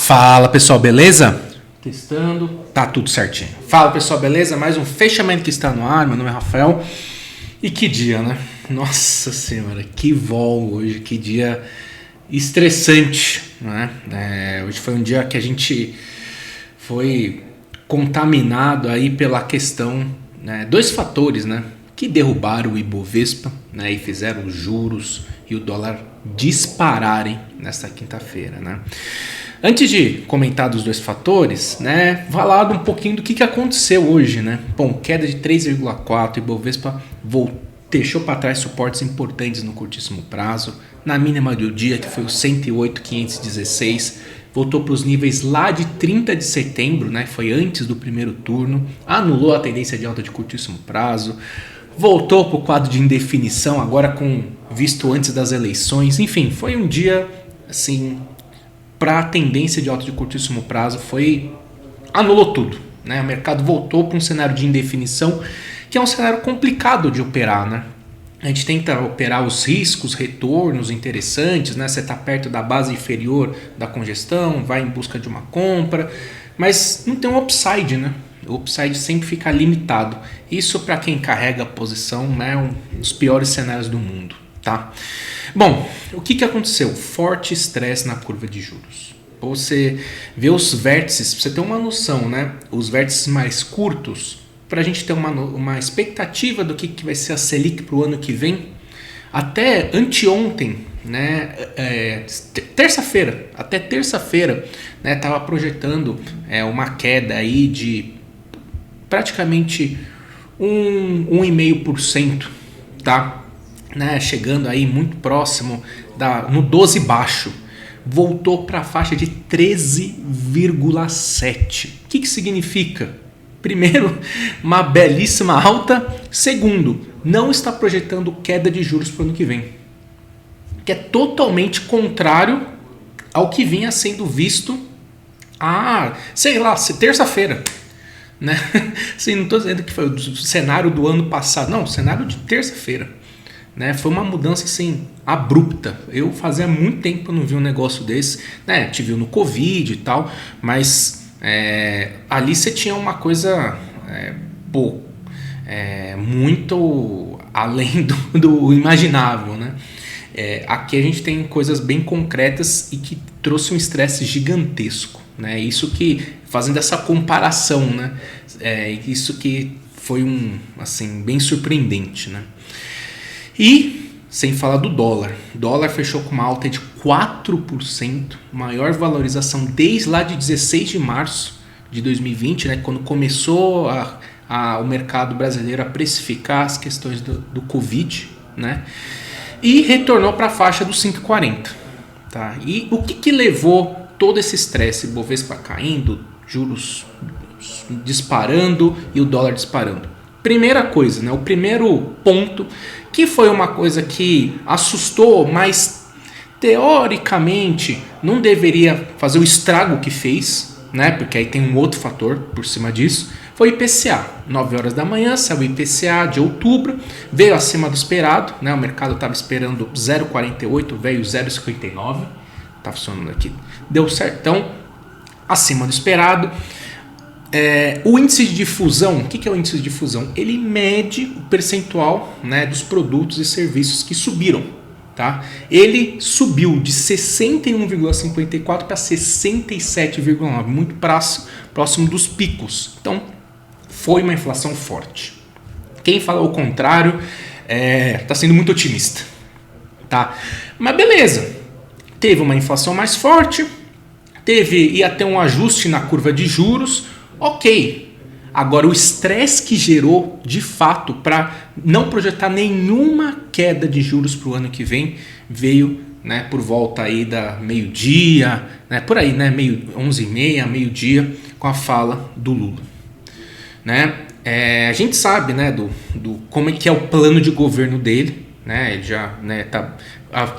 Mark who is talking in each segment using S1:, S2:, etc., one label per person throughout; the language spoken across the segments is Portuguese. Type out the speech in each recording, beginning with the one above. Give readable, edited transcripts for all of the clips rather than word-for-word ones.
S1: Fala pessoal, beleza? Testando, tá tudo certinho. Fala pessoal, beleza? Mais um fechamento que está no ar, meu nome é Rafael. E que dia, né? Nossa senhora, que vol hoje, que dia estressante, né? Hoje foi um dia que a gente foi contaminado aí pela questão, né? Dois fatores, né? Que derrubaram o Ibovespa, né? E fizeram os juros e o dólar dispararem nesta quinta-feira, né? Antes de comentar dos dois fatores, né, falar um pouquinho do que aconteceu hoje, né? Bom, queda de 3,4, Ibovespa deixou para trás suportes importantes no curtíssimo prazo, na mínima do dia, que foi o 108.516, voltou para os níveis lá de 30 de setembro, né? Foi antes do primeiro turno, anulou a tendência de alta de curtíssimo prazo, voltou para o quadro de indefinição, agora com visto antes das eleições. Enfim, foi um dia assim, para a tendência de alta de curtíssimo prazo, anulou tudo, né? O mercado voltou para um cenário de indefinição, que é um cenário complicado de operar, né? A gente tenta operar os riscos, retornos interessantes, né? Você está perto da base inferior da congestão, vai em busca de uma compra, mas não tem um upside, né? O upside sempre fica limitado. Isso, para quem carrega a posição, é um dos piores cenários do mundo, tá? Bom, o que aconteceu? Forte estresse na curva de juros. Você vê os vértices, pra você ter uma noção, né? Os vértices mais curtos, para a gente ter uma expectativa do que vai ser a Selic para o ano que vem. Até anteontem, né? Até terça-feira, né? Tava projetando uma queda aí de praticamente 1,5%, tá? Né, chegando aí muito próximo no 12 baixo, voltou para a faixa de 13,7. O que significa? Primeiro, uma belíssima alta. Segundo, não está projetando queda de juros para o ano que vem, que é totalmente contrário ao que vinha sendo visto terça-feira, né? Assim, não estou dizendo que foi o cenário do ano passado, não, o cenário de terça-feira. Né, foi uma mudança assim abrupta. Eu fazia muito tempo que eu não vi um negócio desse, né? Te viu no Covid e tal, mas ali você tinha uma coisa muito além do imaginável, né? Aqui a gente tem coisas bem concretas e que trouxe um estresse gigantesco, né? Isso que, fazendo essa comparação, né? Isso que foi assim, bem surpreendente, né? E, sem falar do dólar. O dólar fechou com uma alta de 4%, maior valorização desde lá de 16 de março de 2020, né, quando começou o mercado brasileiro a precificar as questões do Covid, né, e retornou para a faixa dos 5,40. Tá? E o que levou todo esse estresse? Bovespa caindo, juros disparando e o dólar disparando. Primeira coisa, né, o primeiro ponto, que foi uma coisa que assustou, mas teoricamente não deveria fazer o estrago que fez, né? Porque aí tem um outro fator por cima disso, foi o IPCA. 9 horas da manhã saiu o IPCA de outubro, veio acima do esperado, né? O mercado estava esperando 0,48, veio 0,59, tá funcionando aqui, deu certão, acima do esperado. O índice de difusão, o que é o índice de difusão? Ele mede o percentual, né, dos produtos e serviços que subiram. Tá? Ele subiu de 61,54 para 67,9, muito próximo dos picos. Então, foi uma inflação forte. Quem fala o contrário está sendo muito otimista. Tá? Mas beleza, teve uma inflação mais forte, ia ter um ajuste na curva de juros. Ok, agora o estresse que gerou de fato para não projetar nenhuma queda de juros para o ano que vem veio, né, por volta aí da meio-dia, né, por aí, né, 11h30, meio-dia, com a fala do Lula. Né? A gente sabe, né, do como é que é o plano de governo dele, né, ele já, né,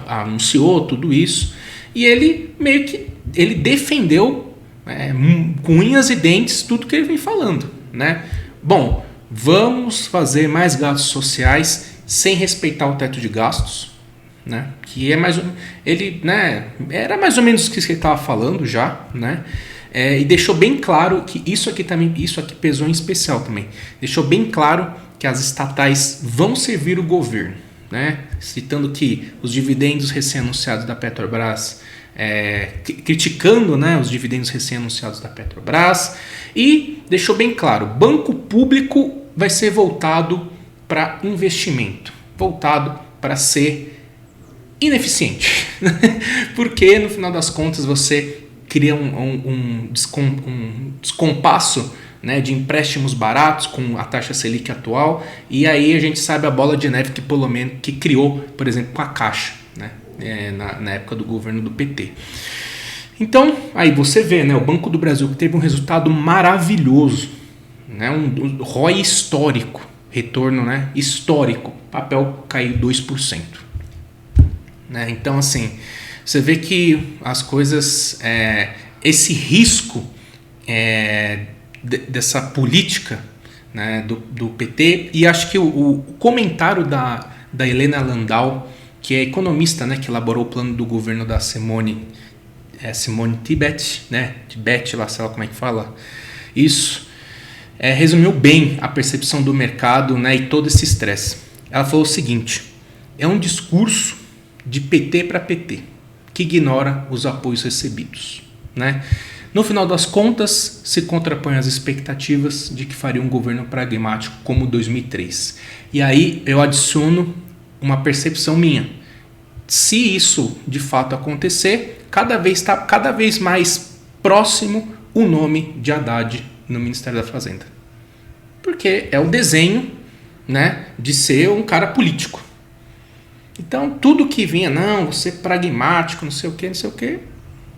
S1: anunciou tudo isso e ele meio que defendeu com unhas e dentes tudo que ele vem falando, né? Bom, vamos fazer mais gastos sociais sem respeitar o teto de gastos, né? Que é mais ele, né? Era mais ou menos o que ele estava falando já, né? E deixou bem claro que isso aqui pesou em especial também. Deixou bem claro que as estatais vão servir o governo, né? Citando que os dividendos recém-anunciados da Petrobras, criticando, né, os dividendos recém-anunciados da Petrobras, e deixou bem claro, banco público vai ser voltado para investimento, voltado para ser ineficiente, porque no final das contas você cria um descompasso, né, de empréstimos baratos com a taxa Selic atual, e aí a gente sabe a bola de neve que criou, por exemplo, com a Caixa, né, na época do governo do PT. Então, aí você vê, né, o Banco do Brasil que teve um resultado maravilhoso, né, um ROI histórico, retorno, né, histórico, papel caiu 2%. Né? Então, assim, você vê que as coisas, esse risco dessa política, né, do PT, e acho que o comentário da Helena Landau, que é economista, né, que elaborou o plano do governo da Simone Tebet, né, Tebet, lá, sei lá como é que fala, isso, resumiu bem a percepção do mercado, né, e todo esse estresse. Ela falou o seguinte: é um discurso de PT para PT, que ignora os apoios recebidos, né? No final das contas, se contrapõe às expectativas de que faria um governo pragmático como 2003. E aí eu adiciono uma percepção minha. Se isso de fato acontecer, cada vez mais próximo o nome de Haddad no Ministério da Fazenda. Porque é o desenho, né, de ser um cara político. Então, tudo que vinha, não, você é pragmático, não sei o que,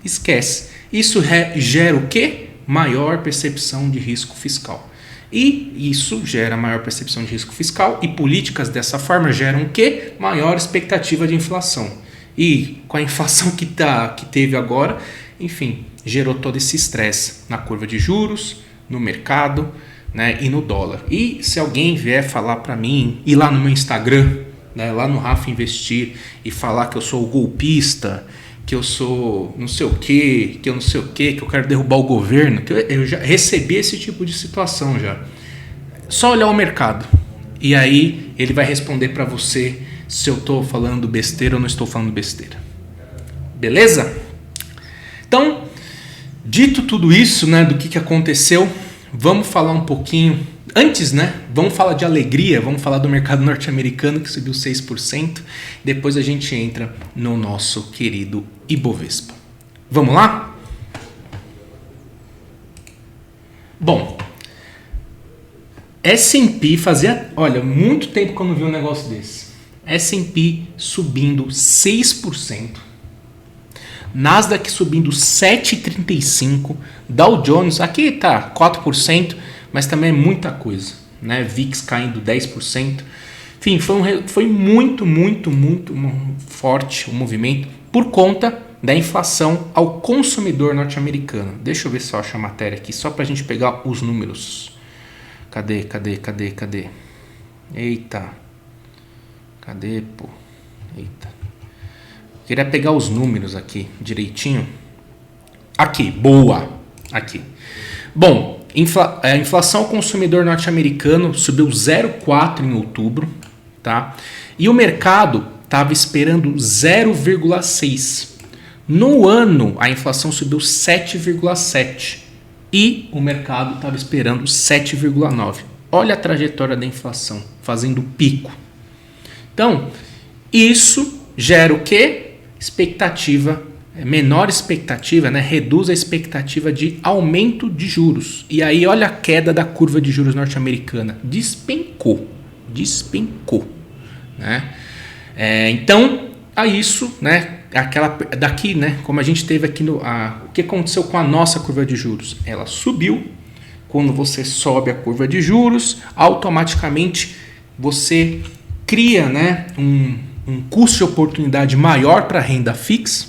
S1: esquece. Isso gera o quê? Maior percepção de risco fiscal. E isso gera maior percepção de risco fiscal, e políticas dessa forma geram o quê? Maior expectativa de inflação. E com a inflação que teve agora, enfim, gerou todo esse estresse na curva de juros, no mercado, né, e no dólar. E se alguém vier falar para mim, ir lá no meu Instagram, né, lá no Rafa Investir, e falar que eu sou o golpista, que eu sou não sei o que eu não sei o que eu quero derrubar o governo, que eu já recebi esse tipo de situação já. Só olhar o mercado, e aí ele vai responder para você se eu estou falando besteira ou não estou falando besteira. Beleza? Então, dito tudo isso, né, do que aconteceu, vamos falar um pouquinho. Antes, né, vamos falar de alegria, vamos falar do mercado norte-americano que subiu 6%. Depois a gente entra no nosso querido Ibovespa. Vamos lá? Bom, S&P fazia, olha, muito tempo que eu não vi um negócio desse. S&P subindo 6%. Nasdaq subindo 7,35%. Dow Jones, aqui tá 4%. Mas também é muita coisa, né? VIX caindo 10%. Enfim, foi muito forte o movimento por conta da inflação ao consumidor norte-americano. Deixa eu ver se eu acho a matéria aqui, só para a gente pegar os números. Cadê? Eita. Cadê, pô? Eita. Queria pegar os números aqui direitinho. Aqui, boa. Aqui. Bom, a inflação ao consumidor norte-americano subiu 0,4% em outubro, tá? E o mercado estava esperando 0,6%. No ano, a inflação subiu 7,7%. E o mercado estava esperando 7,9%. Olha a trajetória da inflação, fazendo pico. Então, isso gera o quê? Menor expectativa, né? Reduz a expectativa de aumento de juros. E aí olha a queda da curva de juros norte-americana. Despencou. Né? Então, a isso, né? Daqui, né? Como a gente teve aqui o que aconteceu com a nossa curva de juros? Ela subiu. Quando você sobe a curva de juros, automaticamente você cria, né, um custo de oportunidade maior para a renda fixa.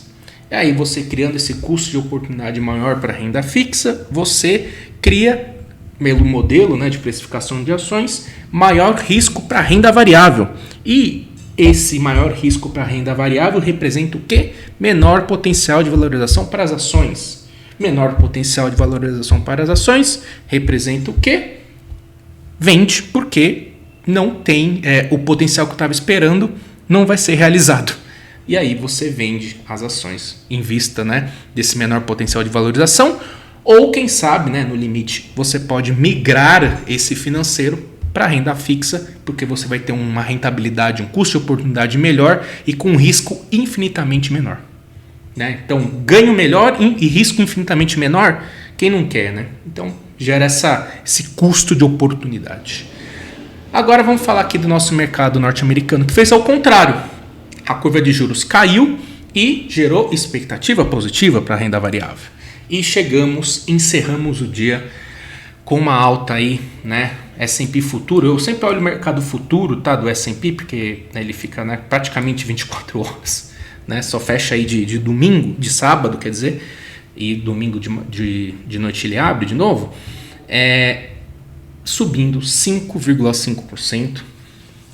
S1: E aí você criando esse custo de oportunidade maior para renda fixa, você cria, pelo modelo, né, de precificação de ações, maior risco para renda variável. E esse maior risco para a renda variável representa o quê? Menor potencial de valorização para as ações. Menor potencial de valorização para as ações representa o quê? Vende, porque não tem o potencial que eu estava esperando, não vai ser realizado. E aí você vende as ações em vista, né, desse menor potencial de valorização. Ou quem sabe, né, no limite, você pode migrar esse financeiro para renda fixa, porque você vai ter uma rentabilidade, um custo de oportunidade melhor e com um risco infinitamente menor. Né? Então, ganho melhor e risco infinitamente menor, quem não quer, né? Então, gera esse custo de oportunidade. Agora vamos falar aqui do nosso mercado norte-americano, que fez ao contrário. A curva de juros caiu e gerou expectativa positiva para a renda variável. E encerramos o dia com uma alta aí, né? S&P futuro. Eu sempre olho o mercado futuro, tá, do S&P, porque, né, ele fica, né, praticamente 24 horas, né? Só fecha aí de domingo, de sábado, quer dizer, e domingo de noite ele abre de novo, subindo 5,5%,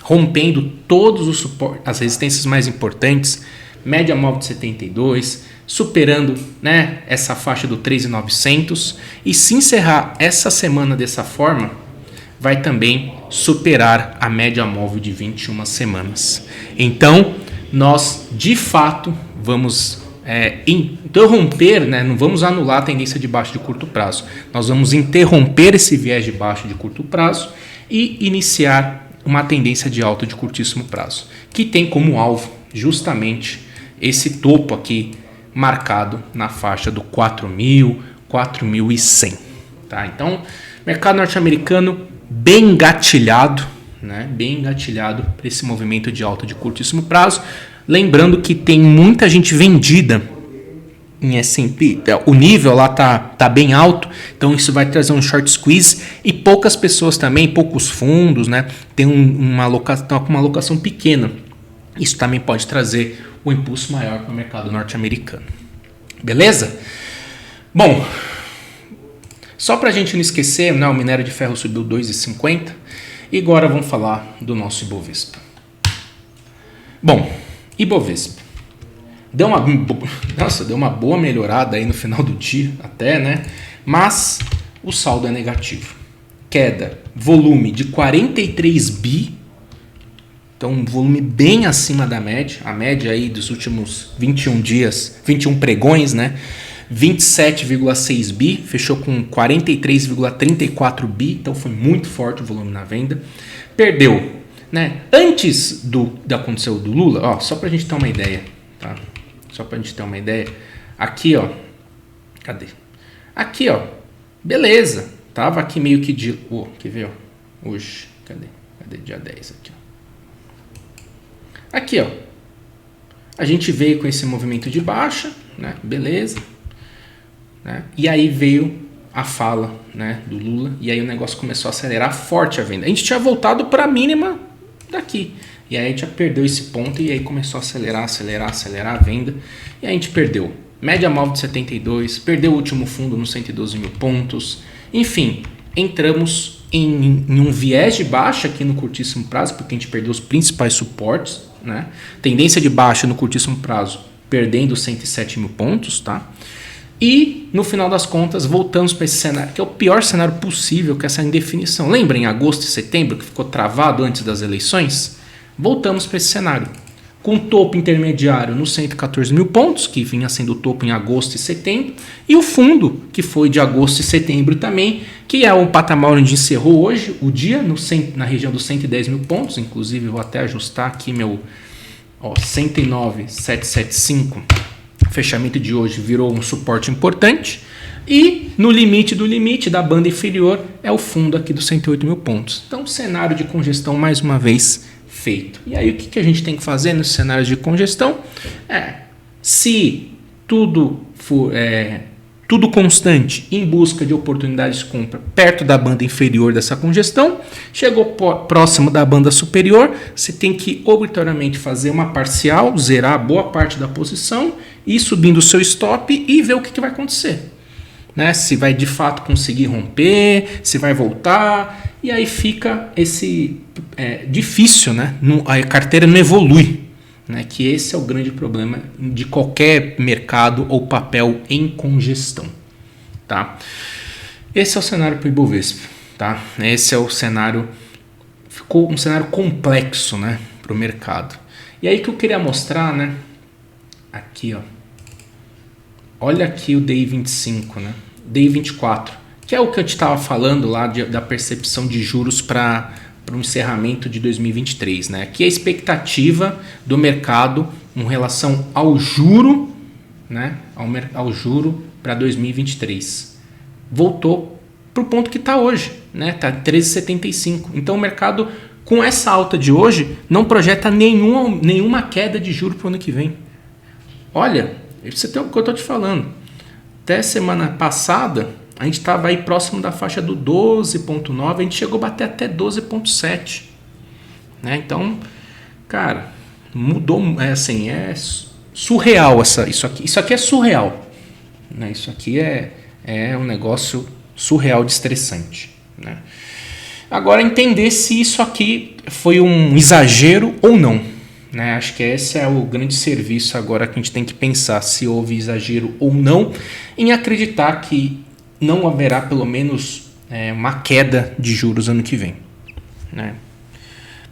S1: rompendo todos os suportes, as resistências mais importantes, média móvel de 72, superando, né, essa faixa do 3.900, e se encerrar essa semana dessa forma, vai também superar a média móvel de 21 semanas. Então, nós de fato vamos interromper, né, não vamos anular a tendência de baixa de curto prazo, nós vamos interromper esse viés de baixa de curto prazo e iniciar uma tendência de alta de curtíssimo prazo, que tem como alvo justamente esse topo aqui marcado na faixa do 4.000, 4.100. Tá? Então, mercado norte-americano bem engatilhado, né? Bem engatilhado para esse movimento de alta de curtíssimo prazo. Lembrando que tem muita gente vendida em S&P, o nível lá tá bem alto, então isso vai trazer um short squeeze e poucas pessoas também, poucos fundos, né, tem uma alocação pequena. Isso também pode trazer um impulso maior para o mercado norte-americano. Beleza? Bom, só para a gente não esquecer, né, o minério de ferro subiu 2,50 e agora vamos falar do nosso Ibovespa. Bom, Ibovespa deu uma boa melhorada aí no final do dia até, né? Mas o saldo é negativo. Queda, volume de 43 bi, então um volume bem acima da média, a média aí dos últimos 21 dias, 21 pregões, né? 27,6 bi, fechou com 43,34 bi, então foi muito forte o volume na venda. Perdeu, né? Antes do aconteceu do Lula, ó, só pra gente ter uma ideia, tá? Só pra gente ter uma ideia. Aqui, ó. Cadê? Aqui, ó. Beleza. Tava aqui meio que de... quer ver, ó? Hoje. Cadê? Dia 10 aqui, ó. Aqui, ó. A gente veio com esse movimento de baixa, né? Beleza. Né? E aí veio a fala, né, do Lula. E aí o negócio começou a acelerar forte a venda. A gente tinha voltado para a mínima daqui. E aí a gente já perdeu esse ponto e aí começou a acelerar a venda. E aí a gente perdeu média móvel de 72, perdeu o último fundo nos 112 mil pontos. Enfim, entramos em um viés de baixa aqui no curtíssimo prazo, porque a gente perdeu os principais suportes, né? Tendência de baixa no curtíssimo prazo, perdendo 107 mil pontos, tá? E no final das contas voltamos para esse cenário, que é o pior cenário possível, que é essa indefinição. Lembra em agosto e setembro, que ficou travado antes das eleições? Voltamos para esse cenário, com topo intermediário nos 114 mil pontos, que vinha sendo o topo em agosto e setembro, e o fundo, que foi de agosto e setembro também, que é o patamar onde encerrou hoje o dia, na região dos 110 mil pontos. Inclusive vou até ajustar aqui meu 109,775, fechamento de hoje virou um suporte importante, e no limite do limite da banda inferior é o fundo aqui dos 108 mil pontos. Então, cenário de congestão mais uma vez feito. E aí o que a gente tem que fazer nesse cenário de congestão? Se tudo for tudo constante, em busca de oportunidades de compra perto da banda inferior dessa congestão, chegou próximo da banda superior, você tem que obrigatoriamente fazer uma parcial, zerar boa parte da posição, ir subindo o seu stop e ver o que vai acontecer. Né? Se vai de fato conseguir romper, se vai voltar, e aí fica esse difícil, né? A carteira não evolui, né? Que esse é o grande problema de qualquer mercado ou papel em congestão, tá? Esse é o cenário para o Ibovespa, tá? Esse é o cenário, ficou um cenário complexo, né, para o mercado. E aí que eu queria mostrar, né? Aqui, ó. Olha aqui o DI 25, né? DI 24, que é o que eu te estava falando lá da percepção de juros para o encerramento de 2023, né? Aqui é a expectativa do mercado em relação ao juro, né? Ao juro para 2023. Voltou para o ponto que está hoje, né? Está 13,75. Então o mercado, com essa alta de hoje, não projeta nenhuma queda de juro para o ano que vem. Olha, você tem o que eu estou te falando. Até semana passada, a gente estava aí próximo da faixa do 12,9, a gente chegou a bater até 12,7. Né? Então, cara, mudou, é surreal isso aqui. Isso aqui é surreal. Né? Isso aqui é um negócio surreal de estressante. Né? Agora, entender se isso aqui foi um exagero ou não. Né? Acho que esse é o grande serviço agora que a gente tem que pensar se houve exagero ou não em acreditar que não haverá pelo menos uma queda de juros ano que vem. Né?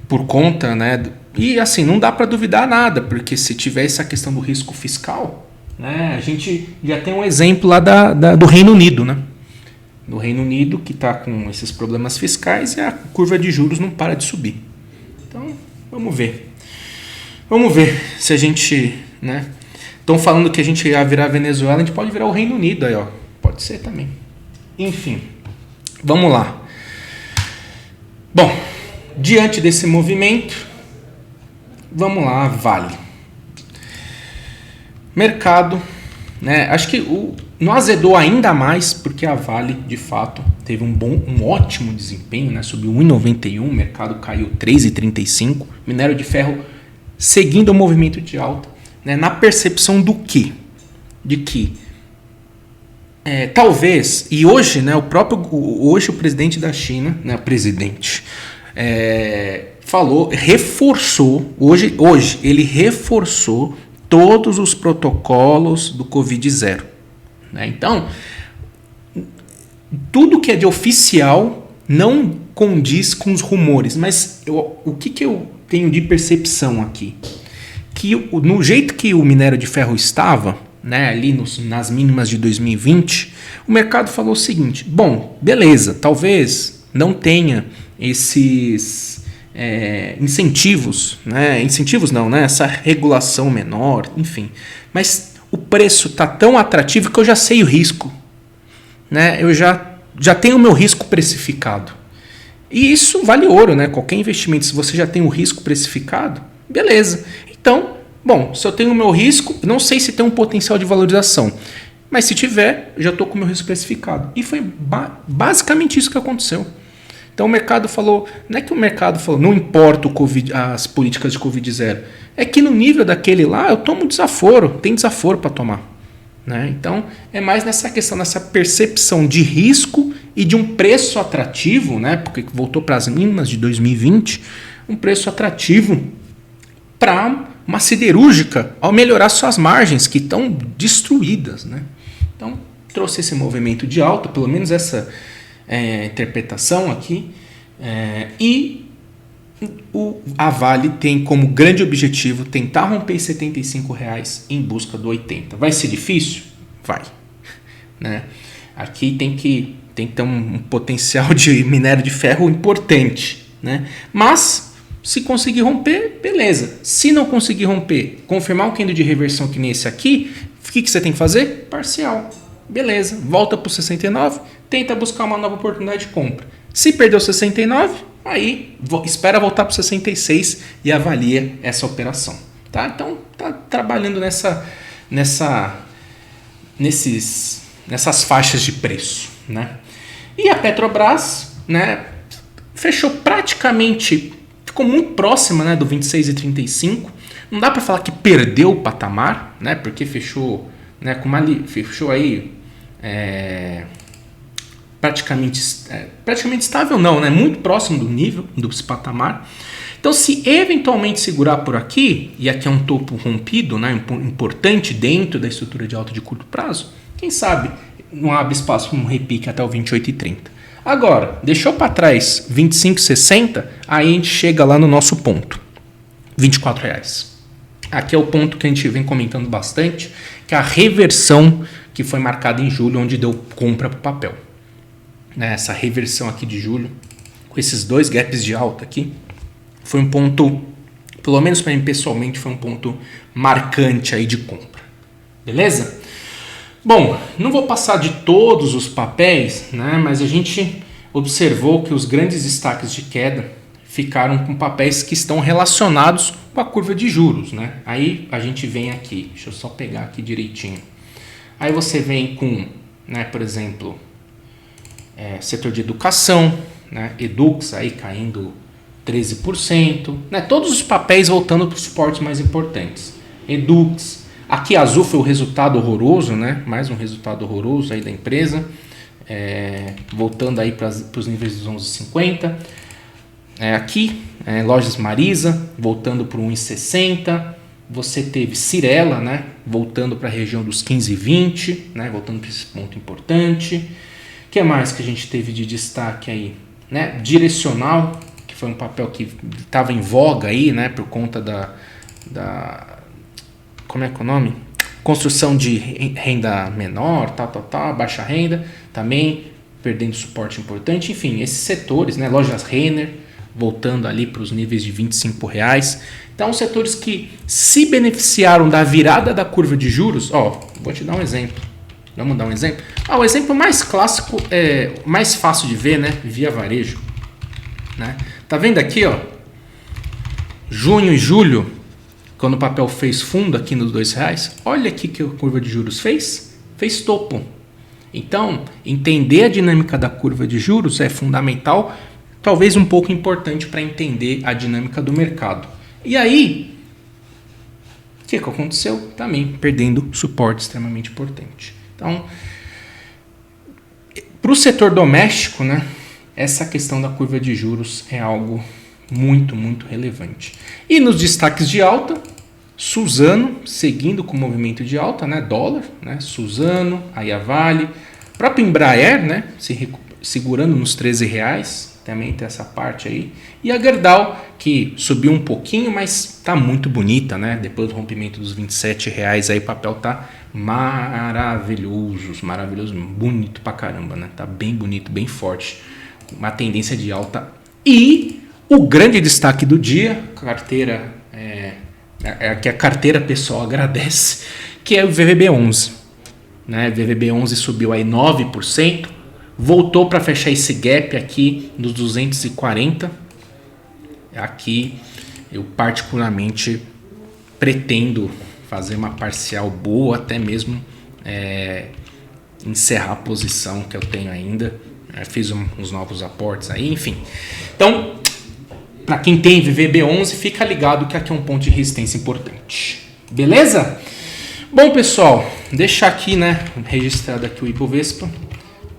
S1: Por conta, né? E assim, não dá para duvidar nada, porque se tiver essa questão do risco fiscal, né? A gente já tem um exemplo lá do Reino Unido, né? No Reino Unido, que está com esses problemas fiscais e a curva de juros não para de subir. Então, vamos ver. Vamos ver se a gente, né? Estão falando que a gente ia virar a Venezuela, a gente pode virar o Reino Unido aí, ó. Pode ser também. Enfim, vamos lá. Bom, diante desse movimento, vamos lá, Vale. Mercado, né? Acho que não azedou ainda mais, porque a Vale, de fato, teve um ótimo desempenho, né? Subiu 1,91, o mercado caiu 3,35, minério de ferro seguindo o movimento de alta, né, na percepção do quê? De que talvez, e hoje, né, hoje o presidente da China, né, reforçou, hoje ele reforçou todos os protocolos do Covid-0. Né? Então, tudo que é de oficial não condiz com os rumores, mas o que eu tenho de percepção aqui? Que no jeito que o minério de ferro estava, né, ali nas mínimas de 2020, o mercado falou o seguinte: bom, beleza, talvez não tenha esses incentivos, né? Incentivos não, né? Essa regulação menor, enfim. Mas o preço está tão atrativo que eu já sei o risco. Né? Eu já tenho o meu risco precificado. E isso vale ouro, né? Qualquer investimento, se você já tem o risco precificado, beleza. Então, bom, se eu tenho o meu risco, não sei se tem um potencial de valorização, mas se tiver, já estou com o meu risco precificado. E foi basicamente isso que aconteceu. Então o mercado falou, não é que o mercado falou, não importa as políticas de Covid-0, é que no nível daquele lá eu tomo desaforo, tem desaforo para tomar. Né? Então é mais nessa questão, nessa percepção de risco e de um preço atrativo, né? Porque voltou para as mínimas de 2020, um preço atrativo para uma siderúrgica ao melhorar suas margens que estão destruídas. Né? Então trouxe esse movimento de alta, pelo menos essa interpretação aqui, e a Vale tem como grande objetivo tentar romper R$ 75 em busca do 80. Vai ser difícil? Vai. Né? Aqui tem que ter um potencial de minério de ferro importante. Né? Mas, se conseguir romper, beleza. Se não conseguir romper, confirmar um candle de reversão que nem esse aqui, o que você tem que fazer? Parcial. Beleza. Volta para o 69, tenta buscar uma nova oportunidade de compra. Se perdeu 69, aí espera voltar para o 66 e avalia essa operação. Tá? Então, tá trabalhando nessas faixas de preço. Né? E a Petrobras, né, fechou praticamente, ficou muito próxima, né, do 26,35. Não dá para falar que perdeu o patamar, né, porque fechou, né, fechou aí praticamente estável não, né? Muito próximo do nível, do patamar. Então, se eventualmente segurar por aqui, e aqui é um topo rompido, né, importante dentro da estrutura de alta de curto prazo, quem sabe não abre espaço para um repique até o 28,30. Agora, deixou para trás 25,60, aí a gente chega lá no nosso ponto, R$24. Aqui é o ponto que a gente vem comentando bastante, que é a reversão que foi marcada em julho, onde deu compra para o papel. Essa reversão aqui de julho, com esses dois gaps de alta aqui, foi um ponto, pelo menos para mim pessoalmente, foi um ponto marcante aí de compra. Beleza? Bom, não vou passar de todos os papéis, né, mas a gente observou que os grandes destaques de queda ficaram com papéis que estão relacionados com a curva de juros, né? Aí a gente vem aqui, deixa eu só pegar aqui direitinho. Aí você vem com, né, por exemplo, setor de educação, né, Edux aí caindo 13%, né? Todos os papéis voltando para os suportes mais importantes. Edux, aqui azul foi o resultado horroroso, né? Mais um resultado horroroso aí da empresa, voltando aí para os níveis dos 11,50. Aqui, Lojas Marisa, voltando para o 1,60. Você teve Cyrela, né? Voltando para a região dos 15,20, né? Voltando para esse ponto importante. O que mais que a gente teve de destaque aí? Né? Direcional, que foi um papel que estava em voga aí, né, por conta da como é que é o nome? Construção de renda menor, baixa renda, também perdendo suporte importante. Enfim, esses setores, né, Lojas Renner, voltando ali para os níveis de R$25. Então, setores que se beneficiaram da virada da curva de juros. Vou te dar um exemplo. Vamos dar um exemplo? O exemplo mais clássico, mais fácil de ver, né, Via Varejo. Né? Tá vendo aqui, ó, junho e julho, quando o papel fez fundo aqui nos R$2, olha aqui que a curva de juros fez topo. Então, entender a dinâmica da curva de juros é fundamental, talvez um pouco importante para entender a dinâmica do mercado. E aí, o que aconteceu? Também perdendo suporte extremamente importante. Então, para o setor doméstico, né, essa questão da curva de juros é algo muito, muito relevante. E nos destaques de alta, Suzano, seguindo com o movimento de alta, né, dólar, né, Suzano, aí a Vale, próprio Embraer, né, segurando nos R$13, também tem essa parte aí. E a Gerdau, que subiu um pouquinho, mas tá muito bonita, né, depois do rompimento dos R$27, aí o papel tá maravilhoso, bonito pra caramba, né, tá bem bonito, bem forte. Uma tendência de alta. E o grande destaque do dia, carteira, que a carteira pessoal agradece, que é o VVB11. Né? VVB11 subiu aí 9%, voltou para fechar esse gap aqui nos 240. Aqui eu particularmente pretendo fazer uma parcial boa, até mesmo encerrar a posição que eu tenho ainda. Fiz uns novos aportes aí, enfim. Então, para quem tem VVB11, fica ligado que aqui é um ponto de resistência importante. Beleza? Bom, pessoal, deixar aqui, né, registrado aqui o Ibovespa.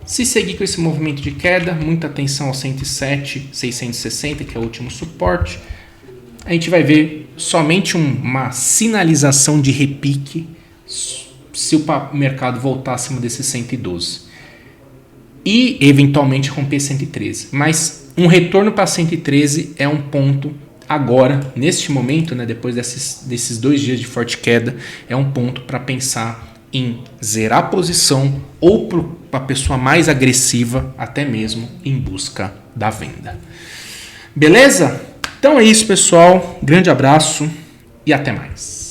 S1: Se seguir com esse movimento de queda, muita atenção ao 107,660, que é o último suporte. A gente vai ver somente uma sinalização de repique se o mercado voltar acima desses 112. E eventualmente romper 113. Mas um retorno para 113 é um ponto agora, neste momento, né, depois desses 2 dias de forte queda, é um ponto para pensar em zerar a posição ou para a pessoa mais agressiva, até mesmo em busca da venda. Beleza? Então é isso, pessoal. Grande abraço e até mais.